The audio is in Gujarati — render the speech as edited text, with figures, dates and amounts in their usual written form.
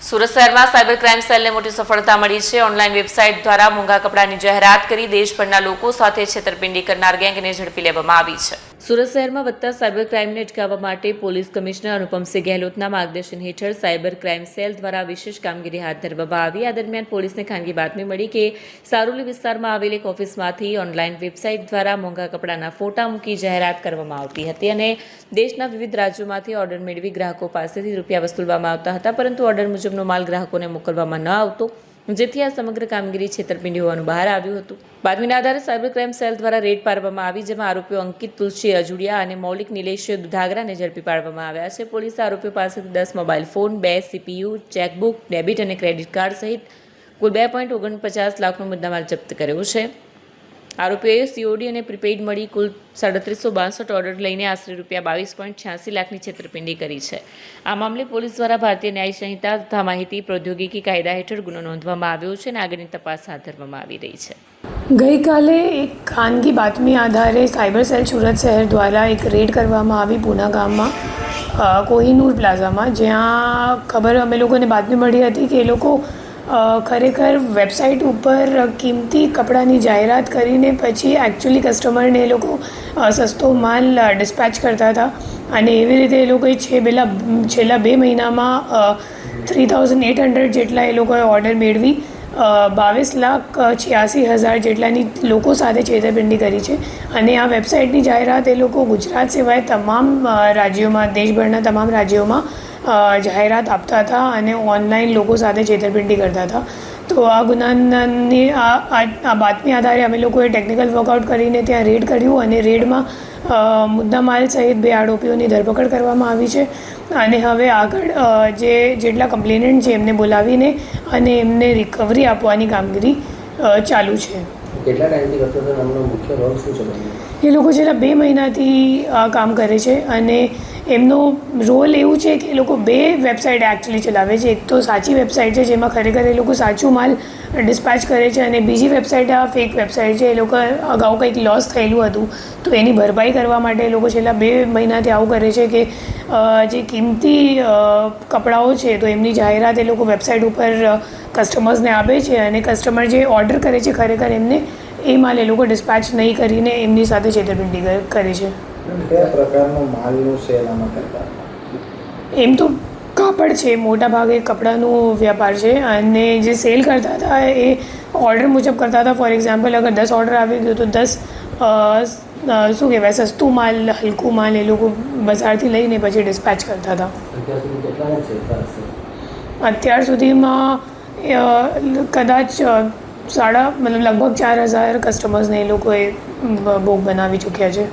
સુરત શહેરમાં સાયબર ક્રાઇમ સેલને મોટી સફળતા મળી છે। ઓનલાઈન વેબસાઇટ દ્વારા મોંઘા કપડાની જાહેરાત કરી દેશભરના લોકો સાથે છેતરપિંડી કરનાર ગેંગને ઝડપી લેવામાં આવી છે। સુરત શહેરમાં વધતા સાયબર ક્રાઇમને અટકાવવા માટે પોલીસ કમિશનર અનુપમસિંહ ગેહલોતના માર્ગદર્શન હેઠળ સાયબર ક્રાઇમ સેલ દ્વારા વિશેષ કામગીરી હાથ ધરવામાં આવી। આ દરમિયાન પોલીસને ખાનગી બાતમી મળી કે સારોલી વિસ્તારમાં આવેલી એક ઓફિસમાંથી ઓનલાઈન વેબસાઇટ દ્વારા મોંઘા કપડાના ફોટા મૂકી જાહેરાત કરવામાં આવતી હતી અને દેશના વિવિધ રાજ્યોમાંથી ઓર્ડર મેળવી ગ્રાહકો પાસેથી રૂપિયા વસૂલવામાં આવતા હતા, પરંતુ ઓર્ડર મુજબનો માલ ગ્રાહકોને મોકલવામાં ન આવતો, જેથી આ સમગ્ર કામગીરી છેતરપિંડી હોવાનું બહાર આવ્યું હતું। બાતમીના આધારે સાયબર ક્રાઇમ સેલ દ્વારા રેડ પાડવામાં આવી, જેમાં આરોપીઓ અંકિત તુલસી અજુડિયા અને મૌલિક નિલેશ દુધાગરાને ઝડપી પાડવામાં આવ્યા છે। પોલીસે આરોપીઓ પાસેથી 10 mobile phone, 2 CPU, chequebook, debit અને ક્રેડિટ કાર્ડ સહિત કુલ 2.49 લાખનો મુદ્દામાલ જપ્ત કર્યો છે। આરોપીઓએ સીઓડી અને પ્રીપેઇડ મળી કુલ 3762 ઓર્ડર લઈને આશરે રૂપિયા 22.86 લાખની છેતરપિંડી કરી છે। આ મામલે પોલીસ દ્વારા ભારતીય ન્યાય સંહિતા તથા માહિતી પ્રૌદ્યોગિકી કાયદા હેઠળ ગુનો નોંધવામાં આવ્યો છે અને આગળની તપાસ હાથ ધરવામાં આવી રહી છે। ગઈકાલે એક ખાનગી બાતમી આધારે સાયબર સેલ સુરત શહેર દ્વારા એક રેડ કરવામાં આવી પૂના ગામમાં કોહિનૂર પ્લાઝામાં, જ્યાં ખબર અમે લોકોને બાતમી મળી હતી કે એ લોકો ખરેખર વેબસાઇટ ઉપર કિંમતી કપડાની જાહેરાત કરીને પછી એકચ્યુઅલી કસ્ટમરને એ લોકો સસ્તો માલ ડિસ્પેચ કરતા હતા અને એવી રીતે એ લોકોએ છેલ્લા 2 મહિનામાં 3800 જેટલા એ લોકોએ ઓર્ડર મેળવી 22,86,000 જેટલાની લોકો સાથે છેતરપિંડી કરી છે। અને આ વેબસાઇટની જાહેરાત એ લોકો ગુજરાત સિવાય તમામ રાજ્યોમાં, દેશભરના તમામ રાજ્યોમાં જાહેરાત આપતા હતા અને ઓનલાઈન લોકો સાથે છેતરપિંડી કરતા હતા। તો આ ગુનાની આ બાતમી આધારે અમે લોકોએ ટેકનિકલ વર્કઆઉટ કરીને ત્યાં રેડ કર્યું અને રેડમાં મુદ્દામાલ સહિત 2 આરોપીઓની ધરપકડ કરવામાં આવી છે અને હવે આગળ જેટલા કમ્પ્લેનન્ટ છે એમને બોલાવીને અને એમને રિકવરી આપવાની કામગીરી ચાલુ છે। કેટલા ટાઈમથી કરતો હતો? એમનો મુખ્ય રોલ શું છે? એ લોકો છેલ્લા 2 મહિનાથી કામ કરે છે અને એમનો રોલ એવું છે કે એ લોકો 2 વેબસાઇટ એકચ્યુઅલી ચલાવે છે। એક તો સાચી વેબસાઇટ છે જેમાં ખરેખર એ લોકો સાચું માલ ડિસ્પેચ કરે છે અને બીજી વેબસાઇટ આ ફેક વેબસાઇટ છે। એ લોકો અગાઉ કંઈક લોસ થયેલું હતું તો એની ભરપાઈ કરવા માટે એ લોકો છેલ્લા 2 મહિનાથી આવું કરે છે કે જે કિંમતી કપડાઓ છે તો એમની જાહેરાત એ લોકો વેબસાઇટ ઉપર કસ્ટમર્સને આપે છે અને કસ્ટમર જે ઓર્ડર કરે છે ખરેખર એમને એ માલ એ લોકો ડિસ્પેચ નહીં કરીને એમની સાથે છેતરપિંડી કરે છે। કયા પ્રકારનો માલનું સેલ આમાં કરતા? એમ તો કાપડ છે, મોટા ભાગે કપડાનો વ્યાપાર છે અને જે સેલ કરતા હતા એ ઓર્ડર મુજબ કરતા હતા। ફોર એક્ઝામ્પલ, અગર 10 ઓર્ડર આવી ગયો તો 10 શું કહેવાય સસ્તું માલ, હલકું માલ એ લોકો બજારથી લઈને પછી ડિસ્પેચ કરતા હતા। અત્યાર સુધીમાં કદાચ લગભગ 4000 કસ્ટમર્સને એ લોકોએ ભોગ બનાવી ચૂક્યા છે।